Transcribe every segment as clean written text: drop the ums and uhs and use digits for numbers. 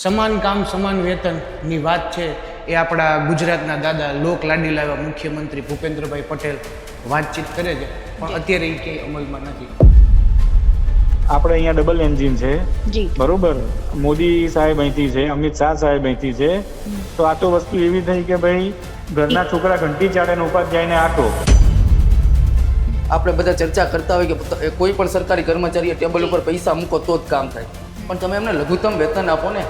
સમાન કામ સમાન વેતનની વાત છે એ આપણા ગુજરાતના દાદા લોક લાડીલા એવા મુખ્યમંત્રી ભૂપેન્દ્રભાઈ પટેલ વાતચીત કરે છે, પણ અત્યારે એ ક્યાંય અમલમાં નથી. આપણે અહીંયા ડબલ એન્જિન છે, જી બરોબર. મોદી સાહેબ અહીંથી છે, અમિત શાહ સાહેબ અહીંથી છે, તો આ તો વસ્તુ એવી થઈ કે ભાઈ ઘરના છોકરા ઘંટી ચાડે ને ઉપાધ્યાયને આટો. આપણે બધા ચર્ચા કરતા હોય કે કોઈ પણ સરકારી કર્મચારીએ ટેબલ ઉપર પૈસા મૂકો તો જ કામ થાય, પણ તમે એમને લઘુત્તમ વેતન આપો ને.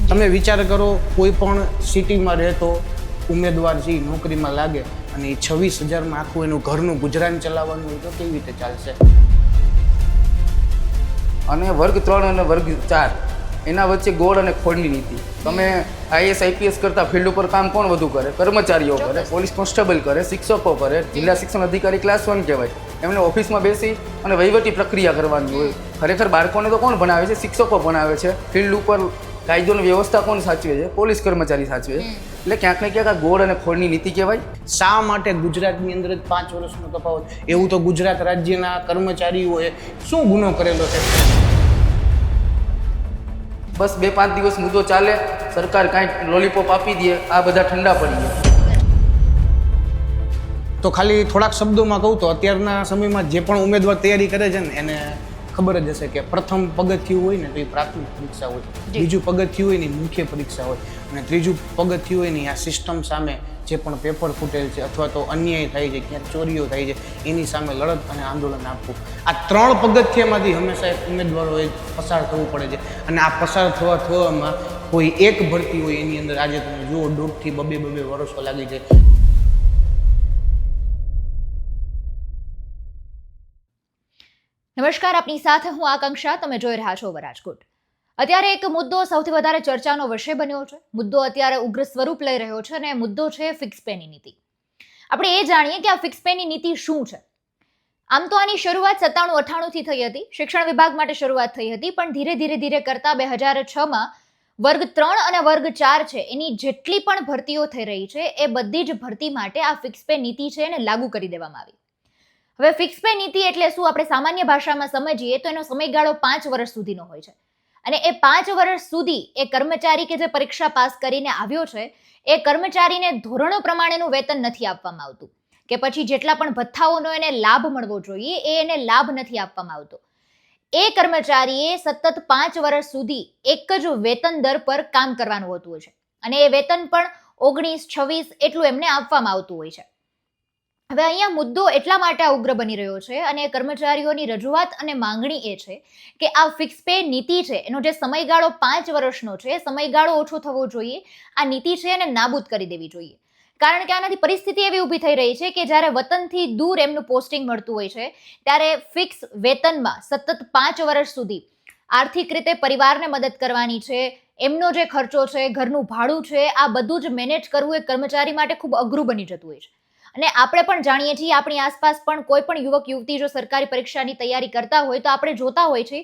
તમે વિચાર કરો, કોઈ પણ સિટીમાં રહેતો ઉમેદવાર છે એ નોકરીમાં લાગે અને એ 26,000માં આખું એનું ઘરનું ગુજરાન ચલાવવાનું હોય તો કેવી રીતે ચાલશે? અને વર્ગ 3 અને વર્ગ 4 એના વચ્ચે ગોળ અને ખોળની નીતિ. તમે આઈએસ આઈપીએસ કરતા ફિલ્ડ ઉપર કામ કોણ વધુ કરે? કર્મચારીઓ કરે, પોલીસ કોન્સ્ટેબલ કરે, શિક્ષકો કરે, જિલ્લા શિક્ષણ અધિકારી ક્લાસ 1 કહેવાય, એમને ઓફિસમાં બેસી અને વહીવટી પ્રક્રિયા કરવાની હોય. ખરેખર બાળકોને તો કોણ ભણાવે છે? શિક્ષકો ભણાવે છે. ફિલ્ડ ઉપર કાયદોની વ્યવસ્થા કોણ સાચવે છે? પોલીસ કર્મચારી સાચવે છે. એટલે ક્યાંક ને ક્યાંક આ ગોળ અને ખોળની નીતિ કહેવાય. શા માટે ગુજરાતની અંદર જ 5 વર્ષનો તફાવત? એવું તો ગુજરાત રાજ્યના કર્મચારીઓએ શું ગુનો કરેલો છે? બસ 2-5 દિવસ મુદ્દો ચાલે, સરકાર કાંઈક લોલીપોપ આપી દે, આ બધા ઠંડા પડી ગયા. તો ખાલી થોડાક શબ્દોમાં કહું તો અત્યારના સમયમાં જે પણ ઉમેદવાર તૈયારી કરે છે ને એને ખબર જ હશે કે પ્રથમ પગથિયું હોય ને તો એ પ્રાથમિક પરીક્ષા હોય, બીજું પગથિયું હોય ને એ મુખ્ય પરીક્ષા હોય, અને ત્રીજું પગથિયું હોય ને આ સિસ્ટમ સામે જે પણ પેપર ફૂટેલ છે અથવા તો અન્યાય થાય છે, ક્યાંક ચોરીઓ થાય છે, એની સામે લડત અને આંદોલન આપવું. આ 3 પગથિયામાંથી હંમેશા એક ઉમેદવારોએ પસાર થવું પડે છે, અને આ પસાર થવામાં કોઈ એક ભરતી હોય એની અંદર આજે તમે જુઓ 1.5 થી 2 વર્ષો લાગી જાય. નમસ્કાર, આપની સાથે હું આકાંક્ષા. તમે જોઈ રહ્યા છો રાજકોટ. અત્યારે એક મુદ્દો સૌથી વધારે ચર્ચાનો વિષય બન્યો છે. મુદ્દો અત્યારે ઉગ્ર સ્વરૂપ લઈ રહ્યો છે અને મુદ્દો છે ફિક્સ પેની નીતિ. આપણે એ જાણીએ કે આ ફિક્સ પેની નીતિ શું છે. આમ તો આની શરૂઆત 97-98 થી થઈ હતી, શિક્ષણ વિભાગ માટે શરૂઆત થઈ હતી, પણ ધીરે કરતા 2006માં વર્ગ 3 અને વર્ગ 4 છે એની જેટલી પણ ભરતીઓ થઈ રહી છે એ બધી જ ભરતી માટે આ ફિક્સ પે નીતિ છે એને લાગુ કરી દેવામાં આવી. હવે ફિક્સ પે નીતિ એટલે શું? આપણે સામાન્ય ભાષામાં સમજીએ તો એનો સમયગાળો 5 વર્ષ સુધીનો હોય છે, અને એ 5 વર્ષ સુધી એ કર્મચારી કે જે પરીક્ષા પાસ કરીને આવ્યો છે એ કર્મચારીને ધોરણો પ્રમાણેનું વેતન નથી આપવામાં આવતું, કે પછી જેટલા પણ ભથ્થાઓનો એને લાભ મળવો જોઈએ એ એને લાભ નથી આપવામાં આવતો. એ કર્મચારીએ સતત 5 વર્ષ સુધી એક જ વેતન દર પર કામ કરવાનું હોતું હોય છે, અને એ વેતન પણ 19-26 એટલું એમને આપવામાં આવતું હોય છે. હવે અહીંયા મુદ્દો એટલા માટે આ ઉગ્ર બની રહ્યો છે, અને કર્મચારીઓની રજૂઆત અને માંગણી એ છે કે આ ફિક્સ પે નીતિ છે એનો જે સમયગાળો 5 વર્ષનો છે, સમયગાળો ઓછો થવો જોઈએ. આ નીતિ છે એને નાબૂદ કરી દેવી જોઈએ, કારણ કે આનાથી પરિસ્થિતિ એવી ઊભી થઈ રહી છે કે જ્યારે વતનથી દૂર એમનું પોસ્ટિંગ મળતું હોય છે ત્યારે ફિક્સ વેતનમાં સતત 5 વર્ષ સુધી આર્થિક રીતે પરિવારને મદદ કરવાની છે, એમનો જે ખર્ચો છે, ઘરનું ભાડું છે, આ બધું જ મેનેજ કરવું એ કર્મચારી માટે ખૂબ અઘરું બની જતું હોય છે. અને આપણે પણ જાણીએ છીએ, આપણી આસપાસ પણ કોઈ પણ યુવક યુવતી જો સરકારી પરીક્ષાની તૈયારી કરતા હોય તો આપણે જોતા હોય છે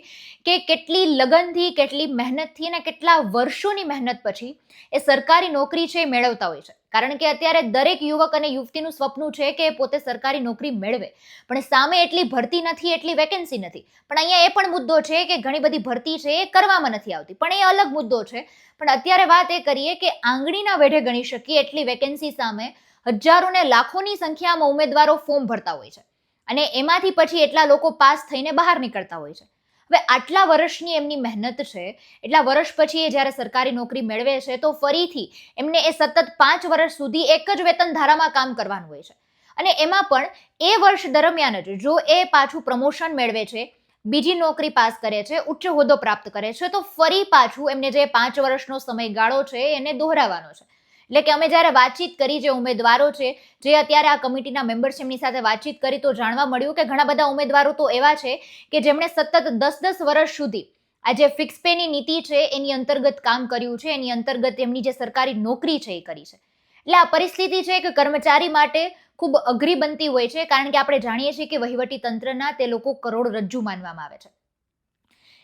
કે કેટલી લગનથી, કેટલી મહેનતથી અને કેટલા વર્ષોની મહેનત પછી એ સરકારી નોકરી છે એ મેળવતા હોય છે. કારણ કે અત્યારે દરેક યુવક અને યુવતીનું સપનું છે કે પોતે સરકારી નોકરી મેળવે, પણ સામે એટલી ભરતી નથી, એટલી વેકેન્સી નથી. પણ અહીંયા એ પણ મુદ્દો છે કે ઘણી બધી ભરતી છે એ કરવામાં નથી આવતી, પણ એ અલગ મુદ્દો છે. પણ અત્યારે વાત એ કરીએ કે આંગળીના વેઢે ગણી શકીએ એટલી વેકેન્સી સામે હજારો ને લાખોની સંખ્યામાં ઉમેદવારો ફોર્મ ભરતા હોય છે, અને એમાંથી પછી એટલા લોકો પાસ થઈને બહાર નીકળતા હોય છે. હવે આટલા વર્ષની એમની મહેનત છે, એટલા વર્ષ પછી એ જ્યારે સરકારી નોકરી મેળવે છે તો ફરીથી એમને એ સતત 5 વર્ષ સુધી એક જ વેતન ધારામાં કામ કરવાનું હોય છે, અને એમાં પણ એ વર્ષ દરમિયાન જ જો એ પાછું પ્રમોશન મેળવે છે, બીજી નોકરી પાસ કરે છે, ઉચ્ચ હોદ્દો પ્રાપ્ત કરે છે, તો ફરી પાછું એમને જે 5 વર્ષનો સમયગાળો છે એને દોહરાવવાનો છે. એટલે કે અમે જ્યારે વાતચીત કરી, જે ઉમેદવારો છે, જે અત્યારે આ કમિટીના મેમ્બર્સ એમની સાથે વાતચીત કરી, તો જાણવા મળ્યું કે ઘણા બધા ઉમેદવારો તો એવા છે કે જેમણે સતત 10-10 વર્ષ સુધી આ જે ફિક્સ પેની નીતિ છે એની અંતર્ગત કામ કર્યું છે, એની અંતર્ગત એમની જે સરકારી નોકરી છે એ કરી છે. એટલે આ પરિસ્થિતિ છે કે કર્મચારી માટે ખૂબ અઘરી બનતી હોય છે, કારણ કે આપણે જાણીએ છીએ કે વહીવટી તંત્રના તે લોકો કરોડરજ્જુ માનવામાં આવે છે.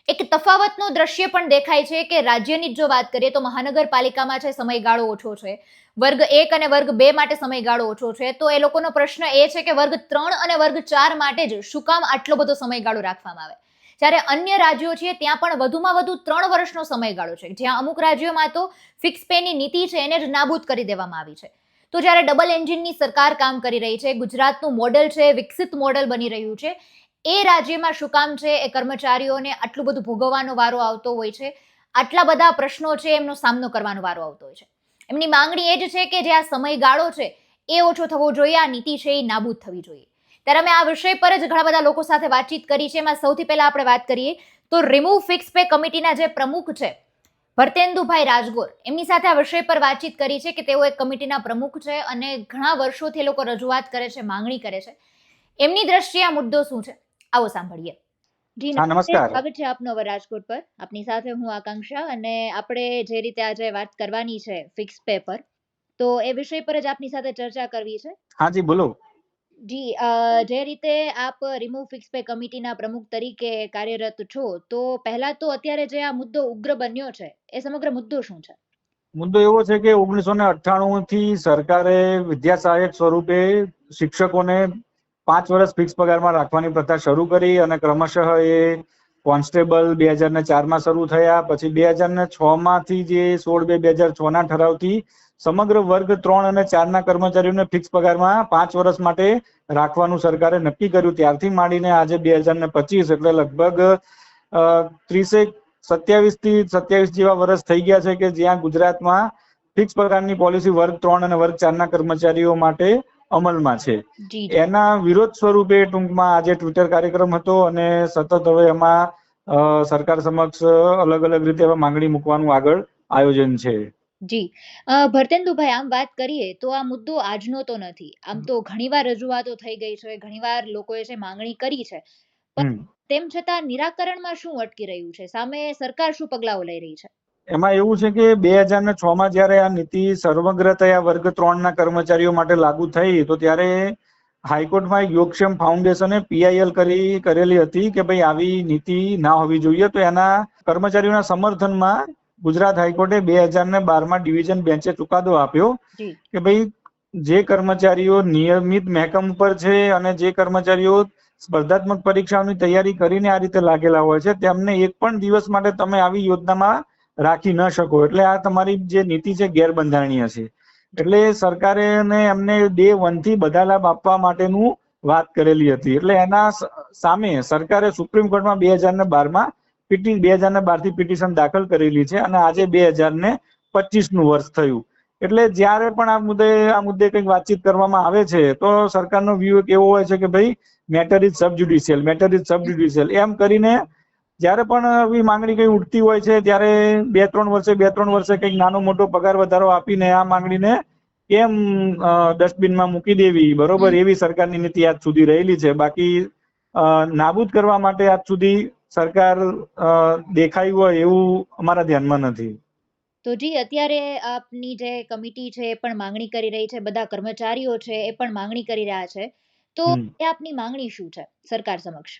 એક તફાવતનું દ્રશ્ય પણ દેખાય છે કે રાજ્યની જો વાત કરીએ તો મહાનગરપાલિકામાં છે સમયગાળો ઓછો છે, વર્ગ 1 અને વર્ગ 2 માટે સમયગાળો ઓછો છે, તો એ લોકોનો પ્રશ્ન એ છે કે વર્ગ 3 અને વર્ગ 4 માટે જ શું કામ આટલો બધો સમયગાળો રાખવામાં આવે? ત્યારે અન્ય રાજ્યો છે ત્યાં પણ વધુમાં વધુ 3 વર્ષનો સમયગાળો છે, જ્યાં અમુક રાજ્યોમાં તો ફિક્સ પેની નીતિ છે એને જ નાબૂદ કરી દેવામાં આવી છે. તો જ્યારે ડબલ એન્જિનની સરકાર કામ કરી રહી છે, ગુજરાતનું મોડેલ છે વિકસિત મોડેલ બની રહ્યું છે, એ રાજ્યમાં શું કામ છે એ કર્મચારીઓને આટલું બધું ભોગવવાનો વારો આવતો હોય છે, આટલા બધા પ્રશ્નો છે એમનો સામનો કરવાનો વારો આવતો હોય છે. એમની માંગણી એ જ છે કે જે આ સમયગાળો છે એ ઓછો થવો જોઈએ, આ નીતિ છે એ નાબૂદ થવી જોઈએ. ત્યારે અમે આ વિષય પર જ ઘણા બધા લોકો સાથે વાતચીત કરી છે. એમાં સૌથી પહેલા આપણે વાત કરીએ તો રિમૂવ ફિક્સ પે કમિટીના જે પ્રમુખ છે ભરતેન્દુભાઈ રાજગોર, એમની સાથે આ વિષય પર વાતચીત કરી છે કે તેઓ એક કમિટીના પ્રમુખ છે અને ઘણા વર્ષોથી એ લોકો રજૂઆત કરે છે, માંગણી કરે છે. એમની દ્રષ્ટિએ આ મુદ્દો શું છે, આવો સાંભળીએ. જી નમસ્કાર. સ્વાગત છે આપનો હવે રાજકોટ પર. આપની સાથે હું આકાંક્ષા, અને આપણે જે રીતે આજે વાત કરવાની છે ફિક્સ પે પર, તો એ વિષય પર જ આપની સાથે ચર્ચા કરવી છે. હા જી બોલો. જી, જે રીતે આપ રિમૂવ ફિક્સ પે કમિટીના પ્રમુખ તરીકે કાર્યરત છો, તો પહેલા તો અત્યારે જે આ મુદ્દો ઉગ્ર બન્યો છે એ સમગ્ર મુદ્દો શું છે? મુદ્દો એવો છે કે 1998 થી સરકારે વિદ્યા સહાયક સ્વરૂપે શિક્ષકોને 5 વર્ષ ફિક્સ પગારમાં રાખવાની પ્રથા શરૂ કરી અને ક્રમશઃ એ કોન્સ્ટેબલ 2004માં શરૂ થયા. પછી 2006 માંથી જે 16/2/2006 ના ઠરાવથી સમગ્ર વર્ગ 3 અને 4 ના કર્મચારીઓને ફિક્સ પગારમાં 5 વર્ષ માટે રાખવાનું સરકારે નક્કી કર્યું. ત્યારથી માંડીને આજે 2025 એટલે લગભગ 27 થી 27 જેવા વર્ષ થઈ ગયા છે કે જ્યાં ગુજરાતમાં ફિક્સ પગારની પોલિસી વર્ગ 3 અને વર્ગ 4 ના કર્મચારીઓ માટે અમલમાં છે. એના વિરોધ સ્વરૂપે ટૂંકમાં આજે ટ્વિટર કાર્યક્રમ હતો અને સતત હવે એમાં સરકાર સમક્ષ અલગ અલગ રીતે હવે માંગણી મૂકવાનું આગળ આયોજન છે. જી, ભરતેન્દુભાઈ, આમ વાત કરીએ તો આ મુદ્દો આજનો તો નથી. આમ તો ઘણીવાર રજૂઆતો થઈ ગઈ છે, ઘણીવાર લોકોએ છે માંગણી કરી છે, પણ તેમ છતાં નિરાકરણમાં શું અટકી રહ્યું છે? સામે સરકાર શું પગલાઓ લઈ રહી છે? એમાં એવું છે કે 2006માં જયારે આ નીતિ સર્વગ્રતયા વર્ગ 3 ના કર્મચારીઓ માટે લાગુ થઈ તો ત્યારે હાઈકોર્ટમાં યોગક્ષેમ ફાઉન્ડેશને PIL કરેલી હતી કે ભાઈ આવી નીતિ ના હોવી જોઈએ. તો એના કર્મચારીઓના સમર્થનમાં ગુજરાત હાઈકોર્ટે 2012માં ડિવિઝન બેન્ચે ચુકાદો આપ્યો કે ભાઈ જે કર્મચારીઓ નિયમિત મહેકમ ઉપર છે અને જે કર્મચારીઓ સ્પર્ધાત્મક પરીક્ષાઓની તૈયારી કરીને આ રીતે લાગેલા હોય છે તેમને એક પણ દિવસ માટે તમે આવી યોજનામાં રાખી ન શકો. એટલે આ તમારી જે નીતિ છે ગેરબંધારણીય છે. એટલે સરકારે એમને ડે 1 થી બધા લાભ આપવા માટેનું વાત કરેલી હતી. એટલે એના સામે સરકારે સુપ્રીમ કોર્ટમાં 2012માં 2012 થી પિટિશન દાખલ કરેલી છે અને આજે 2025નું વર્ષ થયું. એટલે જ્યારે પણ આ મુદ્દે કંઈક વાતચીત કરવામાં આવે છે તો સરકારનો વ્યૂ એક એવો હોય છે કે ભાઈ મેટર ઇઝ સબ જ્યુડિશિયલ એમ કરીને જ્યારે પણ આવી માંગણી કઈ ઉઠતી હોય છે ત્યારે 2-3 વર્ષે કંઈક નાનો મોટો પગાર વધારો આપીને આ માંગણીને કેમ ડસ્ટબિનમાં મૂકી દેવી, બરોબર, એવી સરકારની નીતિ આજ સુધી રહેલી છે. બાકી નાબૂદ કરવા માટે આજ સુધી સરકાર દેખાઈ હોય એવું અમારા ધ્યાનમાં નથી. તો જી, અત્યારે આપની જે કમિટી છે એ પણ માંગણી કરી રહી છે, બધા કર્મચારીઓ છે એ પણ માંગણી કરી રહ્યા છે, તો એ આપની માંગણી શું છે સરકાર સમક્ષ?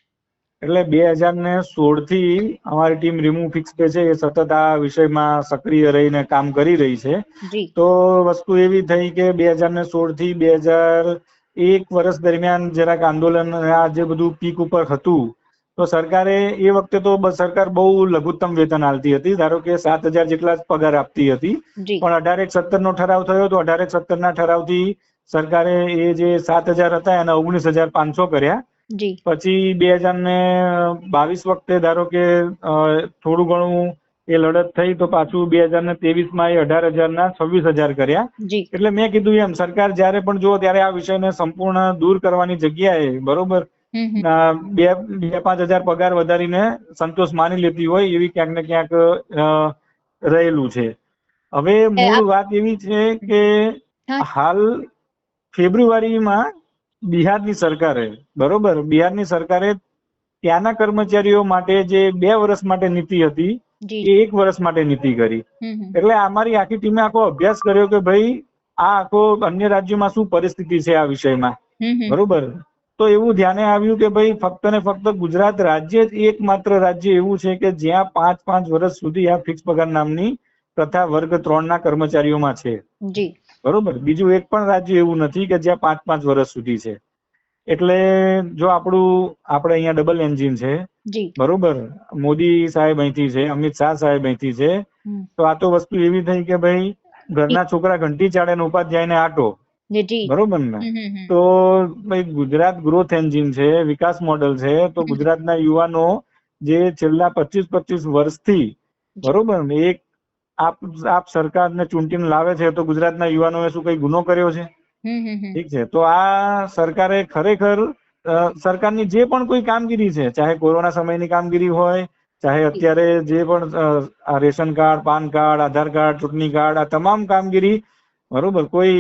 એટલે 2016 થી અમારી ટીમ રિમૂવ ફિક્સ પે છે એ સતત આ વિષયમાં સક્રિય રહીને કામ કરી રહી છે. તો વસ્તુ એવી થઈ કે 2016 થી 2001 વર્ષ દરમિયાન જરાક આંદોલન આ જે બધું પીક ઉપર હતું તો સરકારે એ વખતે તો સરકાર બહુ લઘુત્તમ વેતન આપતી હતી. ધારો કે 7,000 જેટલા જ પગાર આપતી હતી, પણ 1817 નો ઠરાવ થયો તો 1817 ના ઠરાવથી સરકારે એ જે 7,000 હતા એના 19,500 કર્યા. પછી 2022 વખતે ધારો કે થોડું ઘણું એ લડત થઈ તો પાછું 2023માં એ 18,000 ના 26,000 કર્યા. એટલે મેં કીધું એમ સરકાર જયારે પણ જો ત્યારે આ વિષયને સંપૂર્ણ દૂર કરવાની જગ્યાએ, બરોબર, 2-5 હજાર પગાર વધારીને સંતોષ માની લેતી હોય એવી ક્યાંક ને ક્યાંક રહેલું છે. હવે મૂળ વાત એવી છે કે હાલ ફેબ્રુઆરીમાં બિહારની સરકારે, બરોબર, બિહારની સરકારે ત્યાંના કર્મચારીઓ માટે જે 2 વર્ષ માટે નીતિ હતી એ 1 વર્ષ માટે નીતિ કરી. એટલે અમારી આખી ટીમે આખો અભ્યાસ કર્યો કે ભાઈ આ આખો અન્ય રાજ્યોમાં શું પરિસ્થિતિ છે આ વિષયમાં, બરોબર. તો એવું ધ્યાને આવ્યું કે ભાઈ ફક્ત ને ફક્ત ગુજરાત રાજ્ય જ એકમાત્ર રાજ્ય એવું છે કે જ્યાં 5 વર્ષ સુધી આ ફિક્સ પગાર નામની પ્રથા વર્ગ 3 ના કર્મચારીઓમાં છે, બરોબર. બીજું એક પણ રાજ્ય એવું નથી કે જ્યાં 5 વર્ષ સુધી છે. એટલે જો આપણે અહીંયા ડબલ એન્જિન છે, જી બરોબર, મોદી સાહેબ અહીંથી છે, અમિત શાહ સાહેબ અહીંથી છે, તો આ તો વસ્તુ એવી થઈ કે ભાઈ ઘરના છોકરા ઘંટી ચાળે ને ઉપાધ્યાયને આટો, જી બરોબર ને? તો ભાઈ ગુજરાત ગ્રોથ એન્જિન છે, વિકાસ મોડલ છે, તો ગુજરાતના યુવાનો જે છેલ્લા 25 વર્ષથી, બરોબર ને, એક આપ સરકારને ચૂંટીને લાવે છે, તો ગુજરાતના યુવાનોએ શું કઈ ગુનો કર્યો છે? ઠીક છે, તો આ સરકારે ખરેખર સરકારની જે પણ કોઈ કામગીરી છે, ચાહે કોરોના સમયની કામગીરી હોય, ચાહે અત્યારે જે પણ આ રેશન કાર્ડ, પાન કાર્ડ, આધાર કાર્ડ, ચૂંટણી કાર્ડ, આ તમામ કામગીરી, બરોબર, કોઈ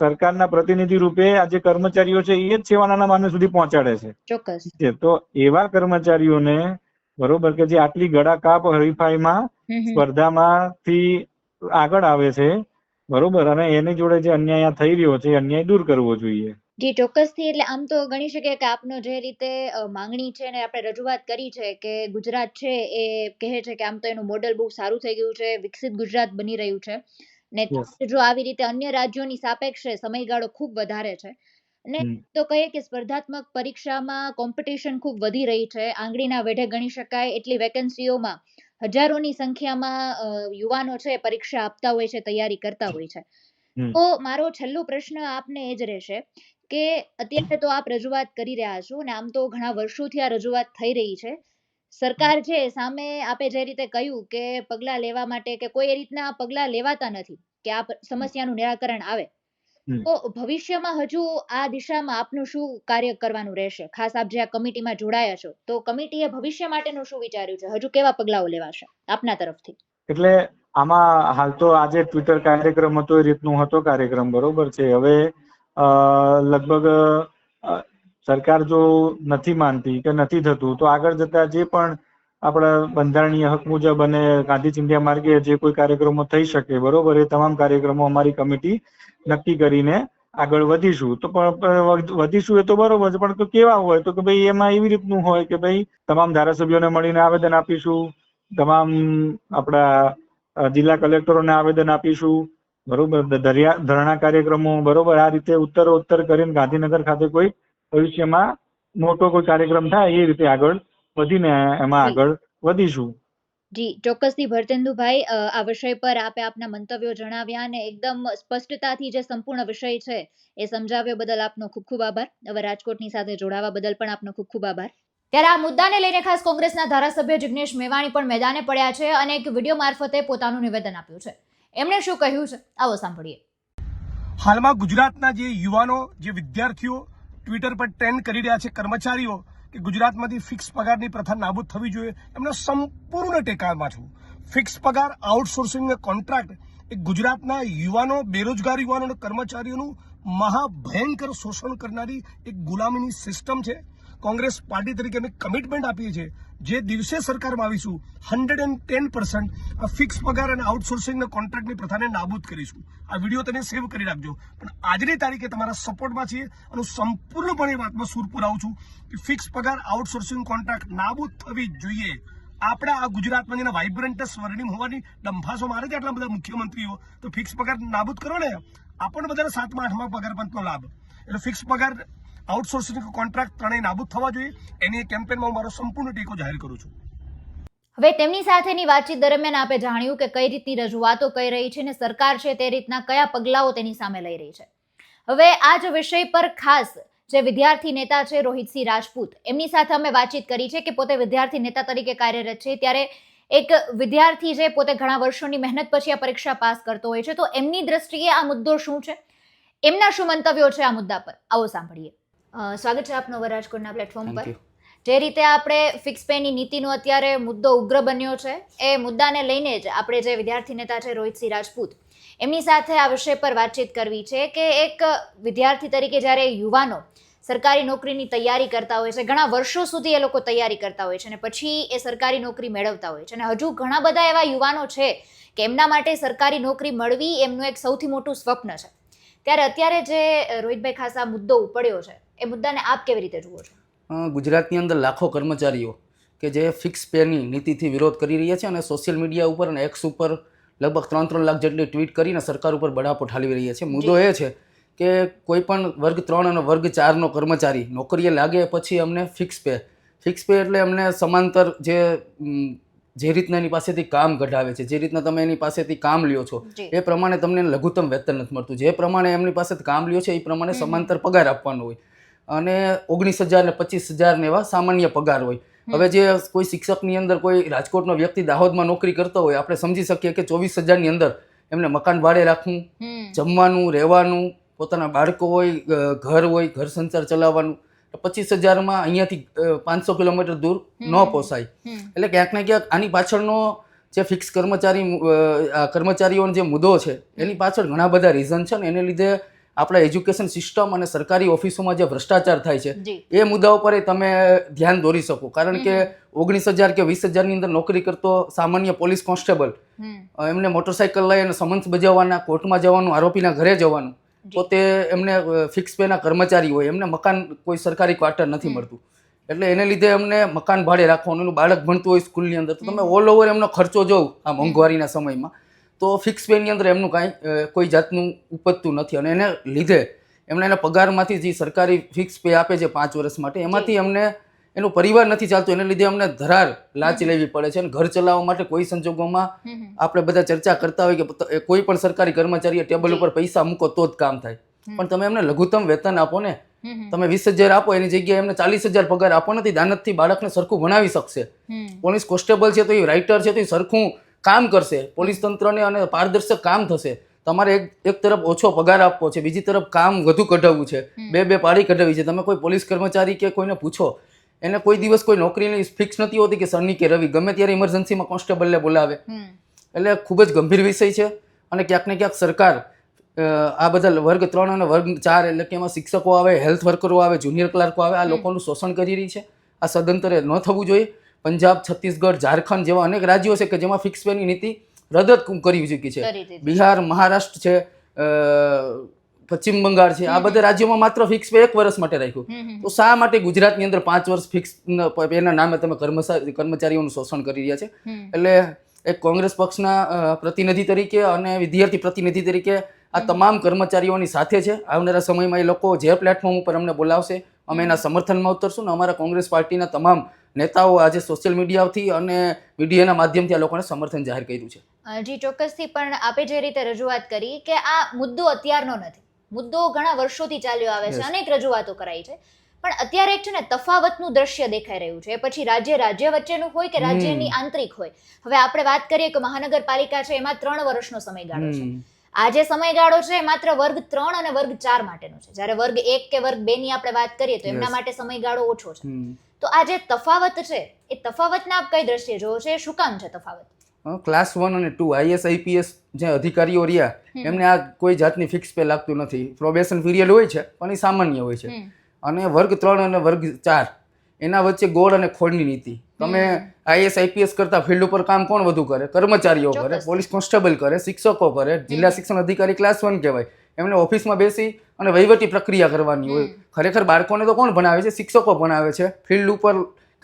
સરકારના પ્રતિનિધિ રૂપે આ જે કર્મચારીઓ છે એ જ સેવાના માનવ સુધી પહોંચાડે છે. ચોક્કસ. તો એવા કર્મચારીઓને, બરોબર, કે જે આટલી ગળાકાપ હરીફાઈમાં સ્પર્ધામાંથી આગળ આવે છે, બરોબર, અને એની જોડે જે અન્યાય થઈ રહ્યો છે એ અન્યાય દૂર કરવો જોઈએ. જી ચોક્કસથી. એટલે આમ તો ગણી શકીએ કે આપનો જે રીતે માંગણી છે ને આપણે રજૂઆત કરી છે કે ગુજરાત છે એ કહે છે કે આમ તો એનું મોડેલ બહુ સારું થઈ ગયું છે, વિકસિત ગુજરાત બની રહ્યું છે, ને જો આવી રીતે અન્ય રાજ્યોની સાપેક્ષે સમયગાળો ખૂબ વધારે છે, ને તો કહીએ કે સ્પર્ધાત્મક પરીક્ષામાં કોમ્પિટિશન ખૂબ વધી રહી છે, આંગળીના વેઢે ગણી શકાય એટલી વેકેન્સીઓમાં હજારોની સંખ્યામાં યુવાનો છે પરીક્ષા આપતા હોય છે, તૈયારી કરતા હોય છે. તો મારો છેલ્લો પ્રશ્ન આપને એ જ રહેશે કે અત્યારે તો આપ રજૂઆત કરી રહ્યા છો ને આમ તો ઘણા વર્ષોથી આ રજૂઆત થઈ રહી છે, સરકાર છે સામે આપે જે રીતે કહ્યું કે પગલાં લેવા માટે કે કોઈ એ રીતના પગલાં લેવાતા નથી કે આ સમસ્યાનું નિરાકરણ આવે, તો ભવિષ્યમાં હજુ આ દિશામાં આપનું શું કાર્ય કરવાનું રહેશે? ખાસ આપ જે આ કમિટીમાં જોડાયા છો, તો કમિટીએ ભવિષ્ય માટેનું શું વિચાર્યું છે? હજુ કેવા પગલાઓ લેવાશે આપના તરફથી? એટલે આમાં હાલ તો આજે ટ્વિટર કાર્યક્રમ હતો એ રીતનું હતો કાર્યક્રમ, બરોબર છે. હવે લગભગ સરકાર જો નથી માનતી કે નથી થતું, તો આગળ જતા જે પણ આપણા બંધારણીય હક મુજબ અને ગાંધી ચિંધ્યા માર્ગે જે કોઈ કાર્યક્રમો થઈ શકે, બરોબર, એ તમામ કાર્યક્રમો અમારી કમિટી નક્કી કરીને આગળ વધીશું. તો પણ વધીશું એ તો બરોબર છે, પણ કેવા હોય તો કે ભાઈ એમાં એવી રીતનું હોય કે ભાઈ તમામ ધારાસભ્યોને મળીને આવેદન આપીશું, તમામ આપણા જિલ્લા કલેક્ટરોને આવેદન આપીશું, બરોબર, ધરણા કાર્યક્રમો, બરોબર, આ રીતે ઉત્તરોત્તર કરીને ગાંધીનગર ખાતે કોઈ ભવિષ્યમાં મોટો કોઈ કાર્યક્રમ થાય એ રીતે આગળ વધીને એમાં આગળ વધીશું. જી ચોક્કસથી ભરતેન્દુભાઈ, આ વિષય પર આપે આપના મંતવ્યો જણાવ્યા અને એકદમ સ્પષ્ટતાથી જે સંપૂર્ણ વિષય છે એ સમજાવ્યો બદલ આપનો ખૂબ ખૂબ આભાર. હવે રાજકોટની સાથે જોડાવા બદલ પણ આપનો ખૂબ ખૂબ આભાર. ત્યારે આ મુદ્દાને લઈને ખાસ કોંગ્રેસના ધારાસભ્ય જિગ્નેશ મેવાણી પણ મેદાને પડ્યા છે અને એક વિડીયો મારફતે પોતાનું નિવેદન આપ્યું છે. એમણે શું કહ્યું છે આવો સાંભળીએ. હાલમાં ગુજરાતના જે યુવાનો, જે વિદ્યાર્થીઓ ટ્વિટર પર ટ્રેન્ડ કરી રહ્યા છે, કર્મચારીઓ, કે ગુજરાતમાંથી ફિક્સ પગારની પ્રથા નાબૂદ થવી જોઈએ, એમના સંપૂર્ણ ટેકામાં છું. ફિક્સ પગાર, આઉટસોર્સિંગ કોન્ટ્રાક્ટ એ ગુજરાતના યુવાનો, બેરોજગાર યુવાનો અને કર્મચારીઓનું મહાભયંકર શોષણ કરનારી એક ગુલામીની સિસ્ટમ છે. કોંગ્રેસ પાર્ટી તરીકે અમે કમિટમેન્ટ આપીએ છીએ, જે દિવસે સરકારમાં આવીશું 110% આ ફિક્સ પગાર અને આઉટસોર્સિંગના કોન્ટ્રાક્ટની પ્રથાને નાબૂદ કરીશું. આ વિડીયો તમે સેવ કરી રાખજો. પણ આજની તારીખે તમારા સપોર્ટમાં છીએ અને સંપૂર્ણપણે વાતમાં સૂર પુરાવું છું કે ફિક્સ પગાર, આઉટસોર્સિંગ કોન્ટ્રાક્ટ નાબૂદ થવી જ જોઈએ. આપણા આ ગુજરાતમાં જેના વાઇબ્રન્ટ સ્વર્ણિમ હોવાની ડંફાસો મારે છે આટલા બધા મુખ્યમંત્રીઓ, તો ફિક્સ પગાર નાબૂદ કરો ને, આપણને બધાને 7મા 8મા પગાર પંચનો લાભ. એટલે ફિક્સ પગાર, આઉટસોર્સિંગ કોન્ટ્રાક્ટ ત્રણેય નાબૂદ થવા જોઈએ. એની કેમ્પેનમાં હું મારો સંપૂર્ણ ટેકો જાહેર કરું છું. હવે તેમની સાથેની વાતચીત દરમિયાન આપે જાણ્યું કે કઈ રીતની રજૂઆતો કરી રહી છે અને સરકાર છે તે રીતના કયા પગલાઓ તેની સામે લઈ રહી છે. હવે આ જ વિષય પર ખાસ જે વિદ્યાર્થી નેતા છે રોહિતસિંહ રાજપૂત, એમની સાથે અમે વાતચીત કરી છે કે પોતે વિદ્યાર્થી નેતા તરીકે કાર્યરત છે, ત્યારે એક વિદ્યાર્થી છે પોતે ઘણા વર્ષોની મહેનત પછી આ પરીક્ષા પાસ કરતો હોય છે, તો એમની દ્રષ્ટિએ આ મુદ્દો શું છે, એમના શું મંતવ્યો છે આ મુદ્દા પર, આવો સાંભળીએ. સ્વાગત છે આપનો રાજકોટના પ્લેટફોર્મ પર. જે રીતે આપણે ફિક્સ પેની નીતિનો અત્યારે મુદ્દો ઉગ્ર બન્યો છે, એ મુદ્દાને લઈને જ આપણે જે વિદ્યાર્થી નેતા છે રોહિતસિંહ રાજપૂત, એમની સાથે આ વિષય પર વાતચીત કરવી છે કે એક વિદ્યાર્થી તરીકે જ્યારે યુવાનો સરકારી નોકરીની તૈયારી કરતા હોય છે, ઘણા વર્ષો સુધી એ લોકો તૈયારી કરતા હોય છે અને પછી એ સરકારી નોકરી મેળવતા હોય છે, અને હજુ ઘણા બધા એવા યુવાનો છે કે એમના માટે સરકારી નોકરી મળવી એમનું એક સૌથી મોટું સ્વપ્ન છે. ત્યારે અત્યારે જે રોહિતભાઈ ખાસ આ મુદ્દો ઉપડ્યો છે, એ મુદ્દાને આપ કેવી રીતે જુઓ છો? ગુજરાતની અંદર લાખો કર્મચારીઓ કે જે ફિક્સ પેની નીતિથી વિરોધ કરી રહ્યા છે અને સોશિયલ મીડિયા ઉપર અને એક્સ ઉપર લગભગ 3 લાખ જેટલી ટ્વીટ કરીને સરકાર ઉપર બળાપો ઠાલવી રહ્યા છે. મુદ્દો એ છે કે કોઈ પણ વર્ગ 3 અને વર્ગ 4નો કર્મચારી નોકરીએ લાગે પછી અમને ફિક્સ પે એટલે અમને સમાંતર જે રીતના એની પાસેથી કામ કઢાવે છે, જે રીતના તમે એની પાસેથી કામ લ્યો છો એ પ્રમાણે તમને લઘુત્તમ વેતન નથી મળતું. જે પ્રમાણે એમની પાસેથી કામ લ્યો છે એ પ્રમાણે સમાંતર પગાર આપવાનો હોય અને 19,000 ને 25,000 ને એવા સામાન્ય પગાર હોય. હવે જે કોઈ શિક્ષકની અંદર કોઈ રાજકોટનો વ્યક્તિ દાહોદમાં નોકરી કરતો હોય, આપણે સમજી શકીએ કે 24,000 ની અંદર એમને મકાન ભાડે રાખવું, જમવાનું, રહેવાનું, પોતાના બાળકો હોય, ઘર હોય, ઘર સંસાર ચલાવવાનું, 25,000માં અહીંયાથી 500 કિલોમીટર દૂર ન પોસાય. એટલે ક્યાંક ને ક્યાંક આની પાછળનો જે ફિક્સ કર્મચારીઓનો જે મુદ્દો છે એની પાછળ ઘણા બધા રીઝન છે ને એને લીધે આપણા એજ્યુકેશન સિસ્ટમ અને સરકારી ઓફિસોમાં જે ભ્રષ્ટાચાર થાય છે એ મુદ્દાઓ પર તમે ધ્યાન દોરી શકો. કારણ કે 19,000 કે 20,000 ની અંદર નોકરી કરતો સામાન્ય પોલીસ કોન્સ્ટેબલ એમને મોટરસાયકલ લઈ અને સમન્સ બજાવવાના, કોર્ટમાં જવાનું, આરોપીના ઘરે જવાનું, તો તે એમને ફિક્સ પેના કર્મચારી હોય, એમને મકાન કોઈ સરકારી ક્વાર્ટર નથી મળતું. એટલે એને લીધે એમને મકાન ભાડે રાખવાનું, એનું બાળક ભણતું હોય સ્કૂલની અંદર, તો તમે ઓલ ઓવર એમનો ખર્ચો જોવ આ મોંઘવારીના સમયમાં તો ફિક્સ પેની અંદર એમનું કાંઈ કોઈ જાતનું ઉપજતું નથી. અને એને લીધે એમને એના પગારમાંથી જે સરકારી ફિક્સ પે આપે છે 5 વર્ષ માટે, એમાંથી એમને એનું પરિવાર નથી ચાલતું. એને લીધે અમને ધરાર લાંચ લેવી પડે છે અને ઘર ચલાવવા માટે કોઈ સંજોગોમાં આપણે બધા ચર્ચા કરતા હોય કે કોઈ પણ સરકારી કર્મચારીએ ટેબલ ઉપર પૈસા મૂકો તો જ કામ થાય, પણ તમે એમને લઘુત્તમ વેતન આપો ને, તમે 20,000 આપો એની જગ્યાએ એમને 40,000 પગાર આપો નથી, દાનતથી બાળકને સરખું ભણાવી શકશે. પોલીસ કોન્સ્ટેબલ છે તો એ રાઇટર છે તો એ સરખું કામ કરશે, પોલીસ તંત્રને અને પારદર્શક કામ થશે. તમારે એક તરફ ઓછો પગાર આપવો છે, બીજી તરફ કામ વધુ કઢાવવું છે, બે પાડી કઢાવી છે. તમે કોઈ પોલીસ કર્મચારી કે કોઈને પૂછો, એને કોઈ દિવસ કોઈ નોકરીની ફિક્સ નથી હોતી કે શનિ કે રવિ, ગમે ત્યારે ઇમરજન્સીમાં કોન્સ્ટેબલને બોલાવે. એટલે ખૂબ જ ગંભીર વિષય છે અને ક્યાંક ને ક્યાંક સરકાર આ બધા વર્ગ 3 અને વર્ગ 4 એટલે કે એમાં શિક્ષકો આવે, હેલ્થ વર્કરો આવે, જુનિયર ક્લાર્કો આવે, આ લોકોનું શોષણ કરી રહી છે. આ સદંતરે ન થવું જોઈએ. પંજાબ, છત્તીસગઢ, ઝારખંડ જેવા અનેક રાજ્યો છે કે જેમાં ફિક્સ પેની નીતિ રદ જ કરી ચૂકી છે. બિહાર, મહારાષ્ટ્ર છે, પશ્ચિમ બંગાળ છે, આ બધા રાજ્યોમાં માત્ર ફિક્સ પે 1 વર્ષ માટે રાખ્યું. તો શા માટે ગુજરાતની અંદર 5 વર્ષ ફિક્સ પેના નામે તમે કર્મચારીઓનું શોષણ કરી રહ્યા છે? એટલે એક કોંગ્રેસ પક્ષના પ્રતિનિધિ તરીકે અને વિદ્યાર્થી પ્રતિનિધિ તરીકે આ તમામ કર્મચારીઓની સાથે છે. આવનારા સમયમાં એ લોકો જે પ્લેટફોર્મ ઉપર અમને બોલાવશે અમે એના સમર્થનમાં ઉતરશું ને અમારા કોંગ્રેસ પાર્ટીના તમામ નેતાઓ આજે સોશિયલ મીડિયાથી અને મીડિયાના માધ્યમથી આ લોકોને સમર્થન જાહેર કર્યું છે. જી ચોક્કસથી, પણ આપે જે રીતે રજૂઆત કરી કે આ મુદ્દો અત્યારનો નથી, મુદ્દો ઘણા વર્ષોથી ચાલ્યો આવે છે, અનેક રજૂઆતો કરાઈ છે, પણ અત્યારે એક છે ને તફાવતનું દ્રશ્ય દેખાઈ રહ્યું છે. પછી રાજ્ય વચ્ચેનું હોય કે રાજ્યની આંતરિક હોય. હવે આપણે વાત કરીએ કે મહાનગરપાલિકા છે એમાં 3 વર્ષનો સમયગાળો છે. આ જે સમયગાળો છે માત્ર વર્ગ 3 અને વર્ગ 4 માટેનો છે, જ્યારે વર્ગ 1 કે વર્ગ 2 ની આપણે વાત કરીએ તો એમના માટે સમયગાળો ઓછો છે. તો આ જે તફાવત છે એ તફાવતને આપ કઈ દ્રષ્ટિએ જોવો છો? શું કામ છે તફાવત? ક્લાસ 1 અને 2 આઈએસ આઈપીએસ જે અધિકારીઓ રહ્યા એમને આ કોઈ જાતની ફિક્સ પે લાગતું નથી. પ્રોબેશન પીરિયડ હોય છે પણ એ સામાન્ય હોય છે. અને વર્ગ 3 અને વર્ગ 4 એના વચ્ચે ગોળ અને ખોળની નીતિ. તમે આઈએસ આઈપીએસ કરતા ફિલ્ડ ઉપર કામ કોણ વધુ કરે? કર્મચારીઓ કરે, પોલીસ કોન્સ્ટેબલ કરે, શિક્ષકો કરે. જિલ્લા શિક્ષણ અધિકારી ક્લાસ 1 કહેવાય. એમને ઓફિસમાં બેસી અને વહીવટી પ્રક્રિયા કરવાની હોય. ખરેખર બાળકોને તો કોણ ભણાવે છે? શિક્ષકો ભણાવે છે. ફિલ્ડ ઉપર